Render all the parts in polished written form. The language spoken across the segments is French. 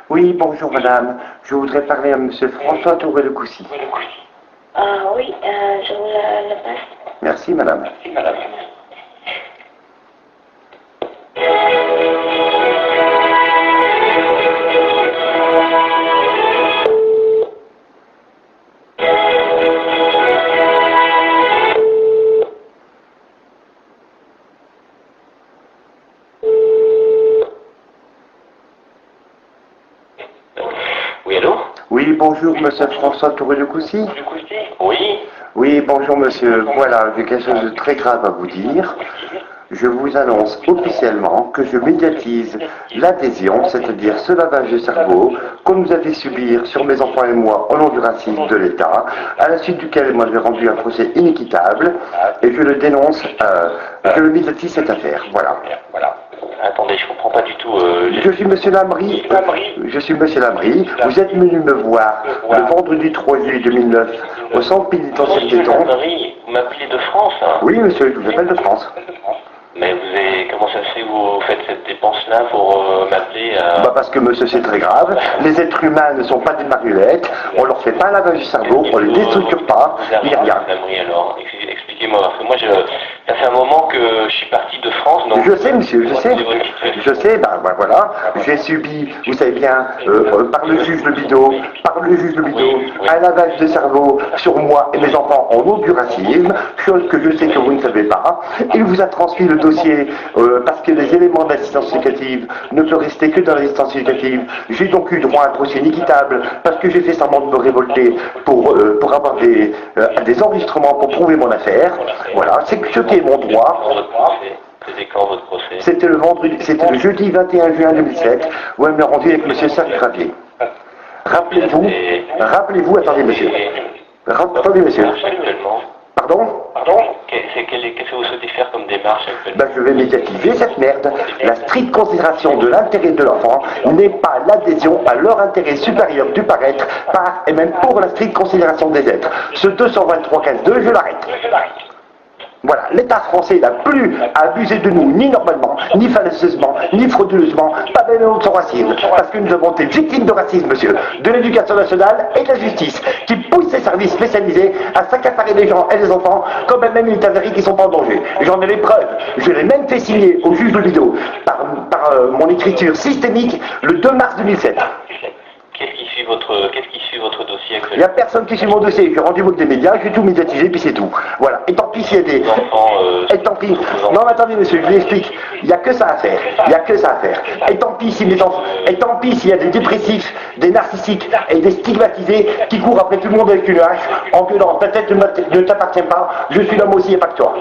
Oui, bonjour madame. Je voudrais parler à monsieur François Touré de Coucy. Oui, je vous la passe. Merci madame. Oui, allô? Oui, bonjour monsieur François Touré de Coucy. Oui. Oui, bonjour monsieur. Voilà, j'ai quelque chose de très grave à vous dire. Je vous annonce officiellement que je médiatise l'adhésion, c'est-à-dire ce lavage de cerveau qu'on nous a fait subir sur mes enfants et moi au nom du racisme de l'État, à la suite duquel moi j'ai rendu un procès inéquitable et je le dénonce, je le médiatise cette affaire. Voilà. Attendez, je comprends pas du tout. Je suis monsieur Lamry. Je suis monsieur Lamry. Vous êtes venu me voir le vendredi 3 juillet 2009 au centre pénitentiaire d'Éton. Vous m'appelez de France, hein? Oui, monsieur, je vous appelle de France. Mais comment ça se fait que vous faites cette dépense-là pour m'appeler à... Parce que monsieur, c'est très grave. Les êtres humains ne sont pas des marionnettes. On leur fait pas un lavage du cerveau, on les déstructure pas, il n'y a rien. Alors, expliquez-moi, parce que moi, ça fait un moment que je suis parti de France, donc... Je sais, monsieur, je sais. Je sais, voilà. J'ai subi, vous savez bien, par le juge Lebideau, un lavage de cerveau sur moi et mes enfants en eau du racisme, chose que je sais que vous ne savez pas. Il vous a transmis le dossier parce que les éléments d'assistance éducative ne peuvent rester que dans l'assistance éducative. J'ai donc eu droit à un procès inéquitable parce que j'ai fait semblant de me révolter pour avoir des enregistrements pour prouver mon affaire. Voilà, c'est ce qui est mon droit. C'était quand votre procès? C'était le jeudi 21 juin 2007, où elle m'a rendu avec monsieur Serge Gravier. Rappelez-vous, attendez monsieur. Attendez monsieur. Pardon? Qu'est-ce que vous souhaitez faire comme démarche actuellement? Je vais médiatiser cette merde. La stricte considération de l'intérêt de l'enfant n'est pas l'adhésion à leur intérêt supérieur du paraître, par et même pour la stricte considération des êtres. Ce 223-15-2, je l'arrête. Voilà, l'État français n'a plus à abuser de nous, ni normalement, ni fallacieusement, ni frauduleusement, pas même de son racisme, parce que nous avons été victimes de racisme, monsieur, de l'éducation nationale et de la justice, qui poussent ses services spécialisés à s'accaparer les gens et les enfants, comme même il est avéré qu'ils ne sont pas en danger. J'en ai les preuves, je l'ai même fait signer au juge Lebideau, par mon écriture systémique, le 2 mars 2007. Qu'est-ce qui suit votre dossier actuellement? Il n'y a personne qui suit mon dossier. J'ai rendu des médias, j'ai tout médiatisé, puis c'est tout. Voilà. Et tant pis s'il y a des... Et tant pis... Non, mais attendez, monsieur, je vous explique. Il n'y a que ça à faire. Et tant pis si Et tant pis s'il y a des dépressifs, des narcissiques et des stigmatisés qui courent après tout le monde avec une hache en gueulant. Ta tête ne t'appartient pas, je suis l'homme aussi et pas que toi.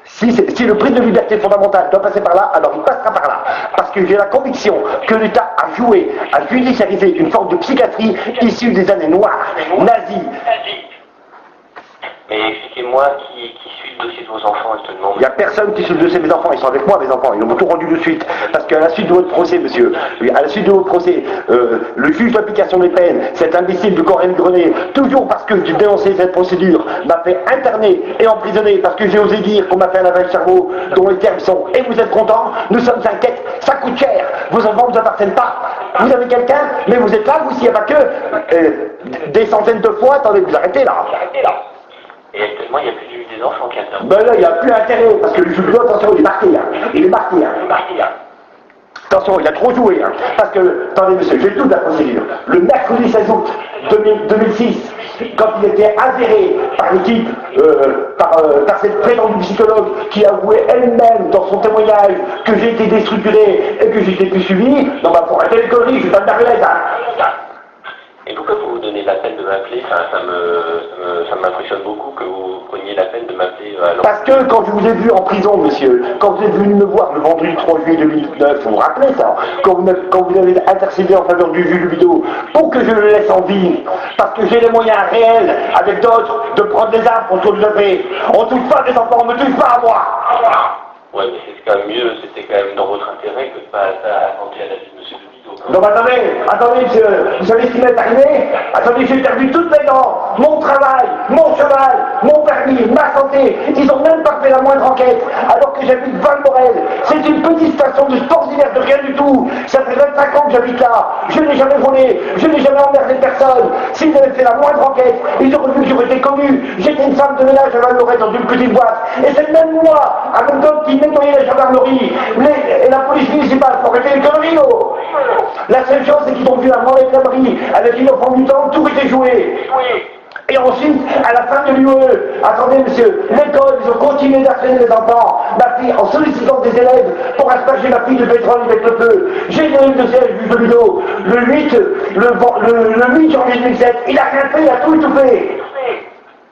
Si le prix de liberté fondamentale doit passer par là, alors il passera par là. Parce que j'ai la conviction que l'État a joué à judiciariser une forme de psychiatrie issue des années noires, nazies. Mais expliquez-moi qui suit le dossier de vos enfants actuellement. Il n'y a personne qui suit le dossier de mes enfants, ils sont avec moi mes enfants, ils m'ont tout rendu de suite. Parce qu'à la suite de votre procès, monsieur, le juge d'application des peines, cet imbécile de Corinne Grenet, toujours parce que j'ai dénoncé cette procédure, m'a fait interner et emprisonner parce que j'ai osé dire qu'on m'a fait un lavage de cerveau dont les termes sont « Et vous êtes content? Nous sommes inquiets, ça coûte cher, vos enfants ne vous appartiennent pas, vous avez quelqu'un, mais vous êtes là, vous, s'il n'y a pas que des centaines de fois, attendez, vous arrêtez là. Et actuellement, il n'y a plus des enfants qui attendent. Là, il n'y a plus intérêt, parce que le juge, attention, il est marqué. Attention, il a trop joué, parce que, attendez monsieur, j'ai toute la procédure. Le mercredi 16 août 2006, quand il était avéré par l'équipe, par cette prétendue psychologue qui avouait elle-même dans son témoignage que j'ai été déstructuré et que j'étais plus suivi, non, pour arrêter les conneries, je suis pas de marionnette, Et pourquoi vous vous donnez la peine de m'appeler? Ça m'impressionne beaucoup que vous preniez la peine de m'appeler à Parce que quand je vous ai vu en prison, monsieur, quand vous êtes venu me voir le vendredi 3 juillet 2009, vous vous rappelez ça, quand vous avez intercédé en faveur du juge Lebideau, pour que je le laisse en vie, parce que j'ai les moyens réels, avec d'autres, de prendre des armes contre le lever. On touche pas les enfants, on ne touche pas à moi. Ouais, mais c'est quand même mieux, c'était quand même dans votre intérêt que de pas attenter à la vie de monsieur Lebideau. Non, mais attendez, monsieur, vous savez ce qui m'est arrivé? Attendez, j'ai perdu toutes mes dents, mon travail, mon cheval, mon permis, ma santé. Ils n'ont même pas fait la moindre enquête, alors que j'habite Val-Morel. C'est une petite station de sport d'hiver de rien du tout. Ça fait 25 ans que j'habite là. Je n'ai jamais volé, je n'ai jamais emmerdé personne. S'ils avaient fait la moindre enquête, ils auraient vu que j'aurais été connu. J'étais une femme de ménage à Val-Lorette dans une petite boîte. Et c'est même moi, à mon temps, qui nettoyait la gendarmerie et la police municipale pour arrêter les conneries. Oh. La seule chose, c'est qu'ils ont vu un mauvais cabri avec une enfant du temps, tout était joué. Et ensuite, à la fin de l'UE, attendez monsieur, l'école, ils ont continué d'harceler les enfants, ma fille, en sollicitant des élèves pour asperger ma fille de pétrole avec le feu. J'ai donné une de ces juge de Ludo, le 8 janvier 2007, il a rien fait, il a tout étouffé.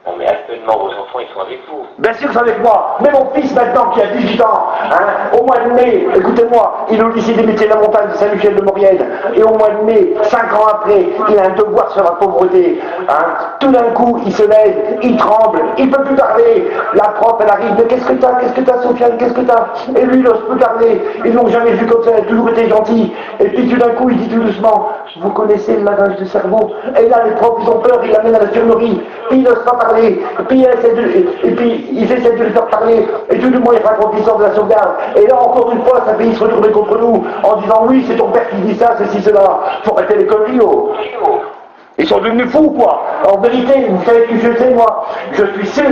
Bon, mais actuellement, vos enfants, ils sont avec vous. Bien sûr que c'est avec moi, mais mon fils maintenant qui a 18 ans, hein, au mois de mai, écoutez-moi, il est au lycée des métiers de la montagne de Saint-Michel-de-Maurienne, et au mois de mai, 5 ans après, il a un devoir sur la pauvreté. Hein. Tout d'un coup, il se lève, il tremble, il ne peut plus parler. La prof, elle arrive, mais qu'est-ce que t'as, Sofiane, qu'est-ce que t'as? Et lui, il n'ose plus parler, ils l'ont jamais vu comme ça, il a toujours été gentil. Et puis tout d'un coup, il dit tout doucement, vous connaissez le lavage de cerveau? Et là, les profs, ils ont peur, ils l'amènent à la infirmerie, puis il n'ose pas parler. Et puis ils essaient de lui faire parler, et tout le monde il raconte l'histoire de la sauvegarde. Et là encore une fois, ça fait se retourner contre nous en disant oui, c'est ton père qui dit ça, ceci, cela. Faut arrêter les conneries. Oh. Ils sont devenus fous, quoi. En vérité, vous savez que je sais, moi, je suis sûr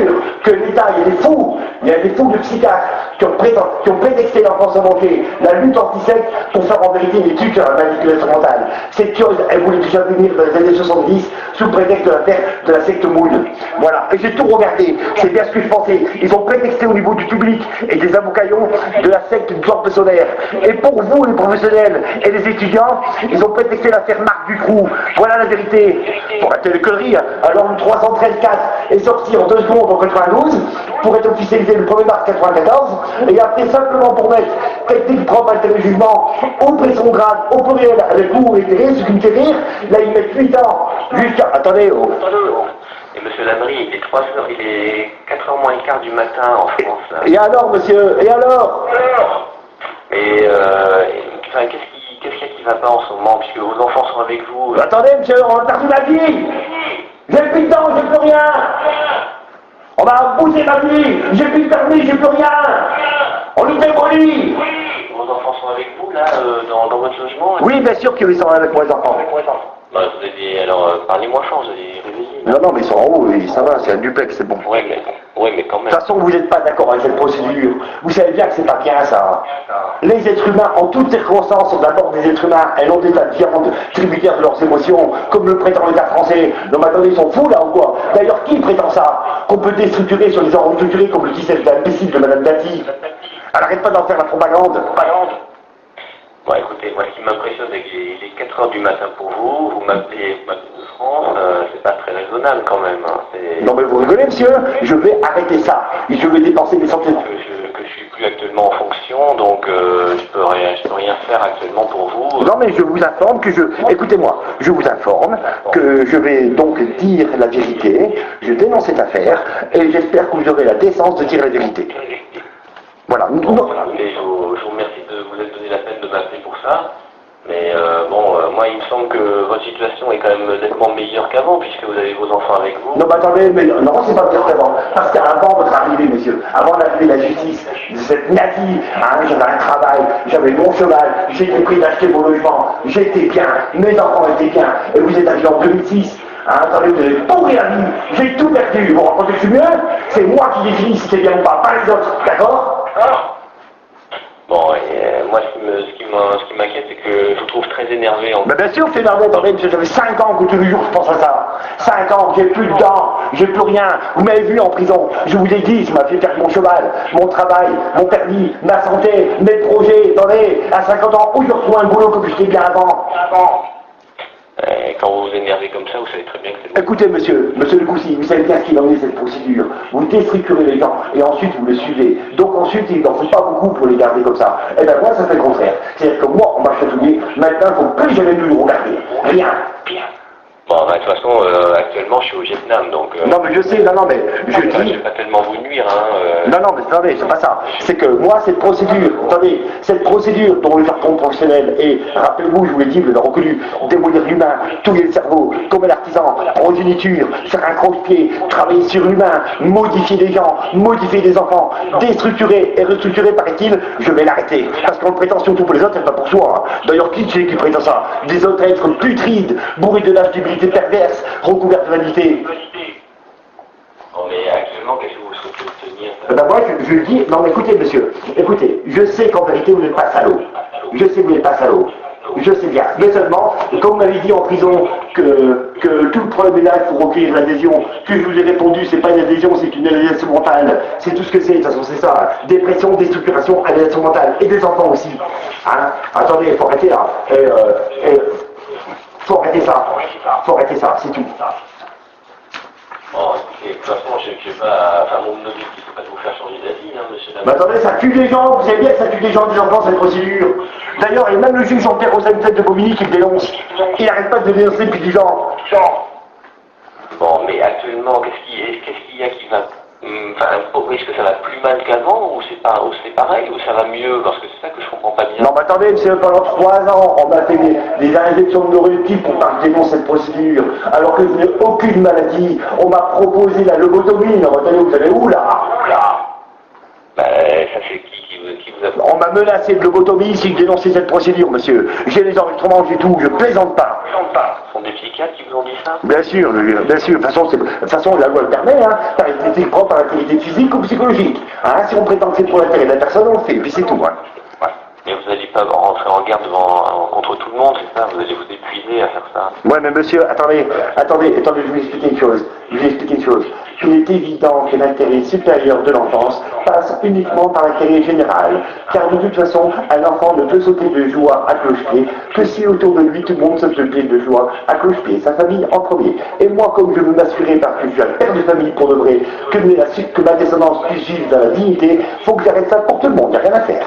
que l'État, il y a des fous, il y a des fous de psychiatres qui ont prétexté l'enfance à manquer, la lutte anti-secte pour faire en vérité une étude sur la manipulation mentale. Cette chose, elle voulait déjà venir dans les années 70 sous prétexte de la secte Moon. Voilà. Et j'ai tout regardé. C'est bien ce que je pensais. Ils ont prétexté au niveau du public et des avocayons de la secte du Georges Bessonnière. Et pour vous, les professionnels et les étudiants, ils ont prétexté l'affaire Marc Dutroux. Voilà la vérité. Pour arrêter les conneries, alors le 313-4 est sorti en 2 secondes en 92 pour être officialisé le 1er mars 94 et après simplement pour mettre technique propre à le jugement au près son grade, au pluriel avec vous et télé, ce qui me fait rire, là ils mettent 8 ans jusqu'à... Attendez, oh. Et monsieur Lamry, il est 3h, il est 4h moins le quart du matin en France. Là. Et alors monsieur, et alors? Et enfin, qu'est-ce qu'il y a qui va pas en ce moment, puisque vos enfants sont avec vous? Attendez monsieur, on a perdu ma vie. J'ai plus de dents, j'ai plus rien. On m'a bousillé ma vie, j'ai plus de permis, j'ai plus rien. On nous démolit. Vos enfants sont avec vous, là, dans votre logement? Oui, bien sûr qu'ils sont avec moi, les enfants. Bah, vous avez alors, parlez-moi fort, vous avez réveillé. Non, mais ils sont en haut, ça va, c'est un duplex, c'est bon. Ouais, mais quand même. De toute façon, vous n'êtes pas d'accord avec cette procédure. Vous savez bien que c'est pas bien, ça. Les êtres humains, en toutes circonstances, sont d'abord des êtres humains. Elles ont des états de viande, tributaires de leurs émotions, comme le prétend l'État français. Non, mais attendez, ils sont fous, là, ou quoi? D'ailleurs, qui prétend ça? Qu'on peut déstructurer sur les ordres restructurés, comme le dit cette imbécile de Madame Dati. Elle arrête pas d'en faire la propagande. Bon, écoutez, moi, ce qui m'impressionne, c'est qu'il est 4h du matin pour vous m'appelez de France, c'est pas très raisonnable quand même. Hein. Non, mais vous rigolez, monsieur? Je vais arrêter ça. Et je vais dépenser des centaines. Que je suis plus actuellement en fonction, donc je peux rien faire actuellement pour vous. Non, mais je vous informe que écoutez-moi, je vous informe que je vais donc dire la vérité, je dénonce cette affaire, et j'espère que vous aurez la décence de dire la vérité. Voilà. Bon, écoutez, je vous remercie de vous être donné la peine de m'appeler pour ça. Mais moi, il me semble que votre situation est quand même nettement meilleure qu'avant, puisque vous avez vos enfants avec vous. Non, mais attendez, mais non, c'est pas pire qu'avant. Parce qu'avant votre arrivée, monsieur, avant l'arrivée de la justice, de cette native, j'avais un travail, j'avais mon cheval, j'étais pris d'acheter mon logement, j'étais bien, mes enfants étaient bien, et vous êtes arrivé en 2006. Attendez, vous avez pourri la vie, j'ai tout perdu. Vous vous racontez que je suis mieux? C'est moi qui définis si c'est bien ou pas les autres, d'accord? Bon, et moi, ce qui m'inquiète, c'est que je vous trouve très énervé. Mais bien sûr, c'est énervé, attendez, monsieur, j'avais 5 ans que tous les jours je pense à ça. 5 ans, j'ai plus de dents, j'ai plus rien. Vous m'avez vu en prison, je vous ai dit, je m'a fait perdre mon cheval, mon travail, mon permis, ma santé, mes projets. Attendez, à 50 ans, où je retrouve un boulot comme j'étais bien avant? Quand vous vous énervez comme ça, vous savez très bien que c'est bon. Écoutez, monsieur le Coussi, vous savez bien ce qu'il en est cette procédure. Vous déstructurez les gens et ensuite vous les suivez. Donc ensuite, il n'en faut pas beaucoup pour les garder comme ça. Eh bien moi, ça fait le contraire. C'est-à-dire que moi, on m'a chatouillé, maintenant, il ne faut plus jamais nous regarder. Rien. Bon, bah, de toute façon, actuellement, je suis au Vietnam, donc... Non, mais je sais, non, mais je je dis... vais pas tellement vous nuire, hein. Non, mais attendez, c'est pas ça. C'est que moi, cette procédure, attendez, cette procédure dont le jargon professionnel est, rappelez-vous, je vous l'ai dit, vous l'avez reconnu, démolir l'humain, touiller le cerveau, comme l'artisan, progéniture, faire un croche-pied, travailler sur l'humain, modifier des gens, modifier des enfants, déstructurer et restructurer, paraît-il, je vais l'arrêter. Parce qu'on prétend surtout pour les autres, c'est pas pour soi. Hein. D'ailleurs, qui c'est qui prétend ça? Des autres êtres putrides, bourrés de lâche débilité perverse, recouverts de vanité. Bon, mais actuellement, qu'est-ce que vous souhaitez obtenir? Ben moi, je dis, non mais écoutez monsieur, écoutez, je sais qu'en vérité vous n'êtes pas salaud. Je sais que vous n'êtes pas salaud. Je sais bien. Mais seulement, comme vous m'avez dit en prison que tout le problème est là, il faut recueillir l'adhésion, que je vous ai répondu, c'est pas une adhésion, c'est une aliénation mentale. C'est tout ce que c'est, de toute façon c'est ça. Dépression, déstructuration, aliénation mentale. Et des enfants aussi. Hein? Attendez, il faut arrêter là. Faut arrêter ça. Faut arrêter ça, c'est tout. Bon, écoutez, de toute façon, j'ai pas... Enfin, mon objectif, c'est pas de vous faire changer d'avis, hein, monsieur Lamoury. Mais attendez, ça tue des gens, vous savez bien que ça tue des gens, des enfants, cette procédure. D'ailleurs, et même le juge Jean-Pierre Rosenfeld de Bobigny qui le dénonce. Il n'arrête pas de le dénoncer depuis 10 ans. Bon, mais actuellement, qu'est-ce qu'il y a qui va... est-ce que ça va plus mal qu'avant, ou c'est pareil, ou ça va mieux? Parce que c'est ça que je comprends pas bien. Non, mais attendez, monsieur, pendant 3 ans, on m'a fait des injections de neuroleptiques pour pas que je dénonce cette procédure. Alors que je n'ai aucune maladie. On m'a proposé la lobotomie. Non, attendez, vous savez où, là? Ça c'est qui vous a... On m'a menacé de lobotomie si je dénonçais cette procédure, monsieur. J'ai les enregistrements, j'ai tout, je plaisante pas. Ce sont des psychiatres qui vous ont dit ça? Bien sûr, bien sûr. De toute façon, la loi le permet, hein, par activité propre, par activité physique ou psychologique. Hein, si on prétend que c'est pour l'intérêt de la personne, on le fait, puis c'est tout. Hein. Ouais. Mais vous n'allez pas rentrer en guerre contre tout le monde, c'est ça? Vous allez vous épuiser à faire ça? Ouais, mais monsieur, attendez, je vais vous expliquer une chose. Il est évident que l'intérêt supérieur de l'enfance passe uniquement par l'intérêt général, car de toute façon, un enfant ne peut sauter de joie à cloche-pied que si autour de lui tout le monde saute de joie à cloche-pied, sa famille en premier. Et moi, comme je veux m'assurer, parce que je suis un père de famille pour de vrai, que ma descendance puisse vivre dans la dignité, faut que j'arrête ça pour tout le monde, il n'y a rien à faire.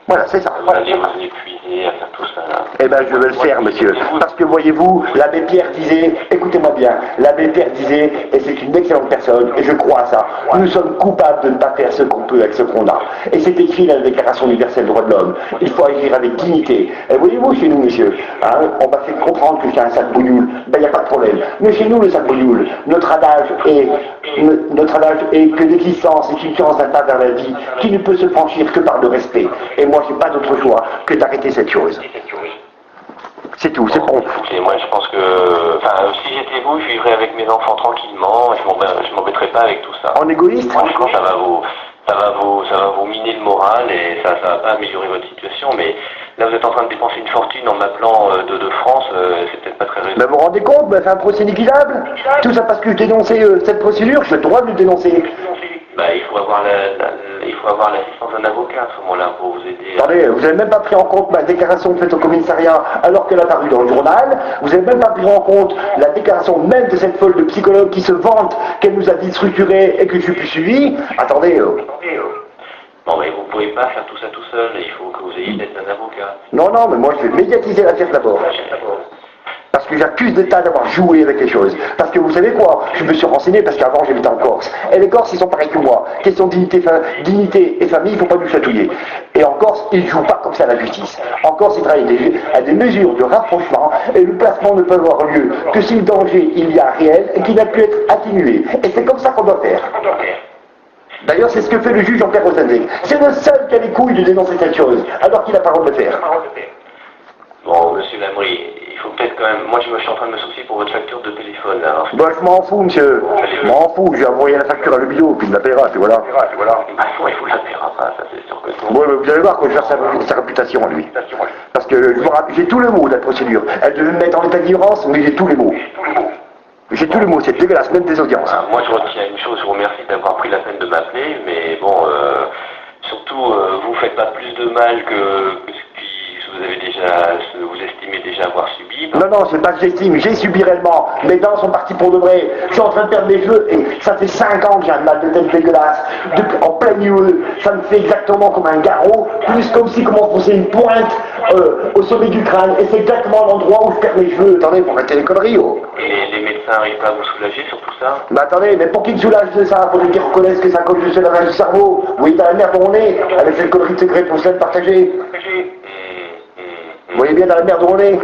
Voilà, c'est ça. Vous allez vous épuiser à faire tout ça, là. Eh bien, je vais le faire, monsieur. Parce que, voyez-vous, l'abbé Pierre disait, écoutez-moi bien, l'abbé Pierre disait, et c'est une excellente personne, et je crois à ça, nous sommes coupables de ne pas faire ce qu'on peut avec ce qu'on a. Et c'est écrit dans la Déclaration universelle des droits de l'homme. Il faut agir avec dignité. Et voyez-vous, chez nous, monsieur, hein, on m'a fait comprendre que j'ai un sac bougnoule. Ben, il n'y a pas de problème. Mais chez nous, le sac bougnoule, notre adage est que l'existence est une chance d'un pas vers la vie qui ne peut se franchir que par le respect. Et moi, j'ai pas d'autre choix que d'arrêter cette chose. C'est tout, c'est bon. Écoutez, moi je pense que, si j'étais vous, je vivrais avec mes enfants tranquillement, je m'embêterais pas avec tout ça. En égoïste? Franchement, ça va vous miner le moral et ça va pas améliorer votre situation, mais là vous êtes en train de dépenser une fortune en m'appelant de France, c'est peut-être pas très raisonnable. Ben vous vous rendez compte, c'est un procès inéquitable. Tout ça parce que je dénonçais cette procédure, j'ai le droit de le dénoncer. Il faut avoir l'assistance d'un avocat à ce moment-là pour vous aider. Attendez, vous n'avez même pas pris en compte ma déclaration faite au commissariat alors qu'elle a paru dans le journal. Vous n'avez même pas pris en compte la déclaration même de cette folle de psychologue qui se vante qu'elle nous a dit structuré et que je suis plus suivi. Attendez. Bon, mais vous ne pouvez pas faire tout ça tout seul, il faut que vous ayez l'aide d'un avocat. Non, mais moi je vais médiatiser l'affaire d'abord. Parce que j'accuse l'État d'avoir joué avec les choses. Parce que vous savez quoi? Je me suis renseigné parce qu'avant j'habitais en Corse. Et les Corses, ils sont pareils que moi. Question dignité et famille, il ne faut pas nous chatouiller. Et en Corse, ils ne jouent pas comme ça la justice. En Corse, ils travaillent à des mesures de rapprochement et le placement ne peut avoir lieu que si le danger il y a réel et qu'il a pu être atténué. Et c'est comme ça qu'on doit faire. D'ailleurs, c'est ce que fait le juge Jean-Pierre Rosenfeld. C'est le seul qui a les couilles de dénoncer cette chose, alors qu'il a parole de le faire. Bon, monsieur Lamoury, il faut peut-être quand même... Moi, je suis en train de me soucier pour votre facture de téléphone, là. Bah, je m'en fous, monsieur. Je m'en fous. Je vais envoyer la facture à l'Ubio, puis il me la paiera, puis voilà. Il faut la paiera pas, ça, c'est sûr que non. Ouais, mais vous allez voir quand je vais faire sa réputation, lui. Parce que j'ai tous les mots de la procédure. Elle devait me mettre en état d'ignorance, mais j'ai tous les mots. J'ai tous les mots, c'est dégueulasse, même des audiences. Moi, je retiens une chose, je vous remercie d'avoir pris la peine de m'appeler, mais bon, surtout, vous faites pas plus de mal que ce que vous estimez déjà avoir subi. libre. Non, non, c'est pas que j'estime, j'ai subi réellement. Mes dents sont parties pour de vrai. Je suis en train de perdre mes cheveux et ça fait 5 ans que j'ai un mal de tête dégueulasse. En plein milieu, ça me fait exactement comme un garrot, plus comme si on fonçait une pointe au sommet du crâne. Et c'est exactement l'endroit où je perds mes cheveux. Attendez, faut arrêter les conneries, oh. Et les médecins n'arrivent pas à vous soulager sur tout ça? Mais attendez, mais pour qu'ils me soulagent de ça, faudrait qu'ils reconnaissent que ça cause du lavage du cerveau. Vous voyez dans la merde où on est, avec cette connerie de secret pour se partager. Vous voyez bien dans la merde où on est.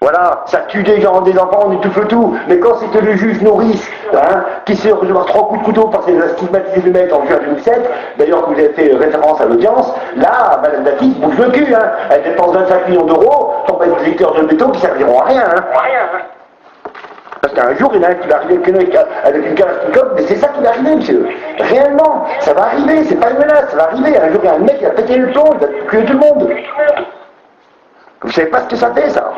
Voilà, ça tue des gens, des enfants, on étouffe tout. Mais quand c'était le juge Norris, hein, qui s'est recevoir 3 coups de couteau parce qu'il a stigmatisé le mec en juin 2007, d'ailleurs que vous avez fait référence à l'audience, là, Madame Dati bouge le cul, hein. Elle dépense 25 millions d'euros pour mettre des lecteurs de béton qui serviront à rien, hein. Parce qu'un jour, il y en a un qui va arriver avec une Kalachnikov, mais c'est ça qui va arriver, monsieur. Réellement, ça va arriver, c'est pas une menace, ça va arriver. Un jour, il y a un mec qui va péter le plomb, il va tuer tout le monde. Vous savez pas ce que ça fait, ça?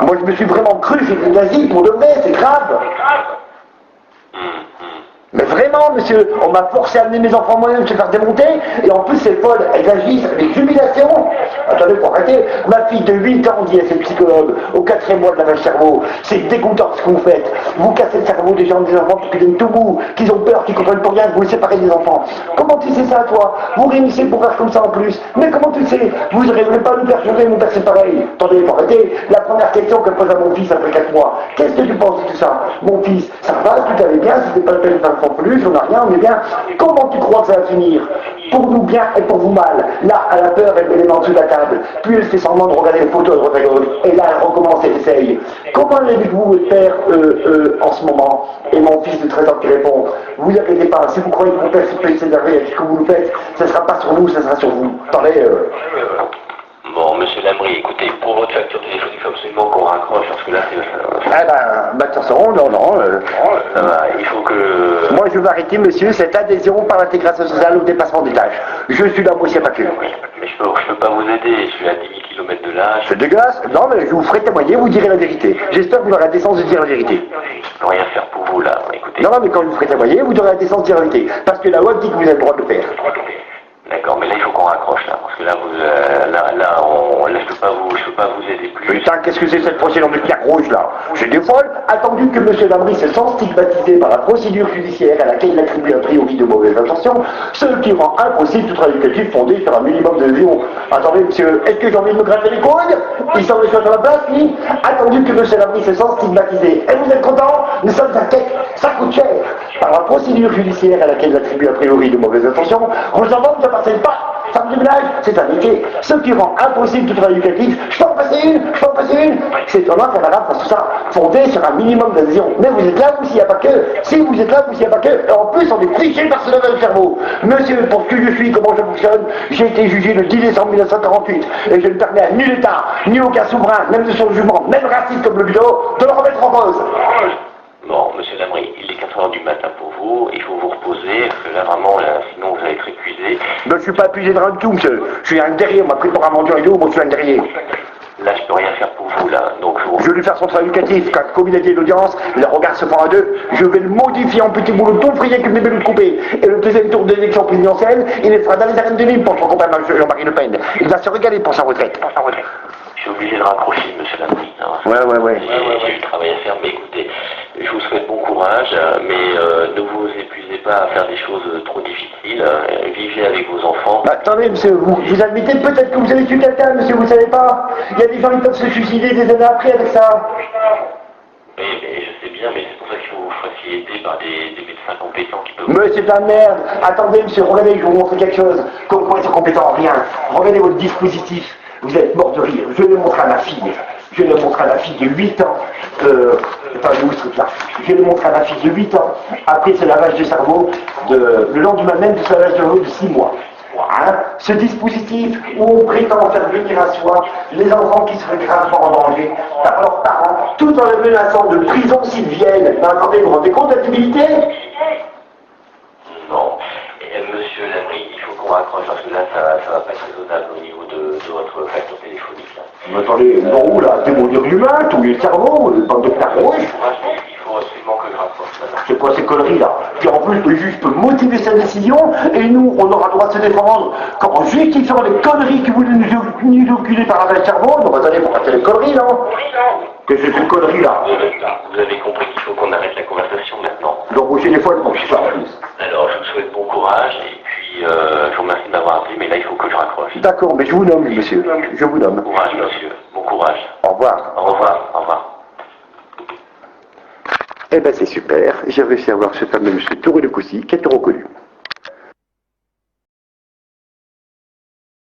Moi, je me suis vraiment cru, j'ai des nazis pour de vrai, c'est grave. Mais vraiment, monsieur, on m'a forcé à amener mes enfants moyens de se faire démonter, et en plus, ces folles, elles agissent avec jubilation. Attendez, faut arrêter. Ma fille de 8 ans dit à ses psychologues, au 4e mois de lavage cerveau, c'est dégoûtant ce que vous faites. Vous cassez le cerveau des gens, des enfants qui deviennent tout mous, qui ont peur, qui comprennent pas rien, que vous les séparez des enfants. Comment tu sais ça, toi? Vous réunissez pour faire comme ça en plus. Mais comment tu sais? Vous ne rêvez pas nous faire changer, mon père, c'est pareil. Attendez, faut arrêter. La première question que pose à mon fils après 4 mois, qu'est-ce que tu penses de tout ça? Mon fils, ça va, tout allait bien, c'était pas la peine d'un enfant plus, on n'a rien, on est bien. Comment tu crois que ça va finir? Pour nous bien et pour vous mal. Là, à la peur, elle met les mains en dessous de la table. Puis elle fait semblant de regarder les photos de droite à gauche. Et là, elle recommence et essaye. Comment avez-vous le père en ce moment? Et mon fils de 13 ans qui répond, vous inquiétez pas, si vous croyez que mon père peut s'énerver avec ce que vous le faites, ça ne sera pas sur nous, ça sera sur vous. Attendez, Bon, monsieur Lamry, écoutez, pour votre facture téléphonique, il faut absolument qu'on raccroche, parce que là, c'est... ah ben, de toute façon, non, ça va, il faut que... moi, je veux arrêter, monsieur, cette adhésion par l'intégration sociale au dépassement des tâches. Je suis là, moi, c'est pas que. Mais je peux pas vous aider, je suis à 10 000 km de là. C'est dégueulasse. Non, mais je vous ferai témoigner, vous direz la vérité. J'espère que vous aurez la décence de dire la vérité. Je peux rien faire pour vous, là, écoutez. Non, mais quand je vous ferai témoigner, vous aurez la décence de dire la vérité. Parce que la loi dit que vous avez le droit de le faire. D'accord, mais là, il faut qu'on raccroche, là, parce que là, là, je peux pas vous aider plus. Putain, qu'est-ce que c'est cette procédure de pierre rouge, là? C'est des folles. Attendu que M. Lamry se sent stigmatisé par la procédure judiciaire à laquelle il attribue a priori de mauvaises intentions, ce qui rend impossible tout travail éducatif fondé sur un minimum de vision. Attendez, monsieur, est-ce que j'ai envie de me gratter les couilles? Il semble les choses sur la place, lui. Attendu que M. Lamry se sent stigmatisé. Et vous êtes content? Nous sommes à tête. Ça coûte cher. Par la procédure judiciaire à laquelle il attribue a priori de mauvaises intentions, Rosamond ne passez pas. Femme du ménage, c'est un métier. Ce qui rend impossible tout travail éducatif. Je peux en passer une. C'est étonnant qu'on arabe parce que ça, fondé sur un minimum d'adhésion. Mais vous êtes là, vous, s'il n'y a pas que. Si vous êtes là, vous, s'il n'y a pas que. Et en plus, on est triché par ce level cerveau. Monsieur, pour ce que je suis, comment je fonctionne, j'ai été jugé le 10 décembre 1948. Et je ne permets à nul État, ni aucun souverain, même de son jugement, même raciste comme le Bureau, de le remettre en cause. Bon, monsieur Lamry, il est 4 h du matin pour vous, il faut vous reposer, parce que là, vraiment, là, sinon vous allez être épuisé. Mais je suis pas épuisé de rien du tout, monsieur. Je suis un guerrier, on m'a pris pour un mendiant idiot, moi je suis un guerrier. Là, je peux rien faire pour vous, là, donc Je vais lui faire son travail éducatif, car comme il a dit l'audience, le regard se fend à deux, je vais le modifier en petit boulot tout frié que mes bébés coupés. Et le deuxième tour de l'élection présidentielle, il le fera dans les arènes de Nîmes pour son compagnon Jean-Marie Le Pen. Il va se régaler pour sa retraite. Je suis obligé de raccrocher, monsieur Lamry. Ouais. J'ai du travail à faire, mais écoutez, je vous souhaite bon courage, mais ne vous épuisez pas à faire des choses trop difficiles. Vivez avec vos enfants. Attendez, monsieur, vous admettez peut-être que vous avez tué quelqu'un, monsieur, vous savez pas? Il y a des gens qui peuvent se suicider des années après avec ça. Oui, mais je sais bien, mais c'est pour ça qu'il faut vous fassiez aider par des médecins compétents qui peuvent... Mais c'est de la merde. Attendez, monsieur, regardez, je vais vous montrer quelque chose. Comme quoi ils sont compétents en rien. Regardez votre dispositif. Vous êtes mort de rire. Je vais le montrer à ma fille. Je vais le montrer à ma fille de 8 ans. Attendez, où ce truc-là? Je vais le montrer à ma fille de 8 ans, après ce lavage de cerveau, le lendemain même de ce lavage de cerveau de 6 mois. Hein? Ce dispositif où on prétend faire venir à soi les enfants qui seraient gravement en danger par leurs parents, tout en les menaçant de prison s'ils viennent. Ben, attendez, vous vous rendez compte de la stupidité? Non. Monsieur Lamry, il faut qu'on raccroche, parce que là, ça va pas être raisonnable au niveau de votre facture téléphonique. Là. Mais attendez, bon, là, démolir l'humain, tout le cerveau, le bande de père rouge. Il faut absolument que je raccroche. c'est quoi ces conneries-là? Puis en plus, le juge peut motiver sa décision, et nous, on aura le droit de se défendre en justifiant les conneries que vous nous oculez par la cerveau. Non, attendez, faut arrêter les conneries, non? Qu'est-ce que c'est ces conneries-là? Vous avez compris qu'il faut qu'on arrête la conversation maintenant. Donc au téléphone, mon fils, en plus. Alors, je vous souhaite bon courage, et puis je vous remercie de m'avoir appelé, mais là, il faut que je raccroche. D'accord, mais je vous nomme, monsieur. Je vous nomme. Bon courage, monsieur. Bon courage. Au revoir. Au revoir. Au revoir. Eh ben c'est super. J'ai réussi à voir ce fameux monsieur Touré de Coucy qui est reconnu.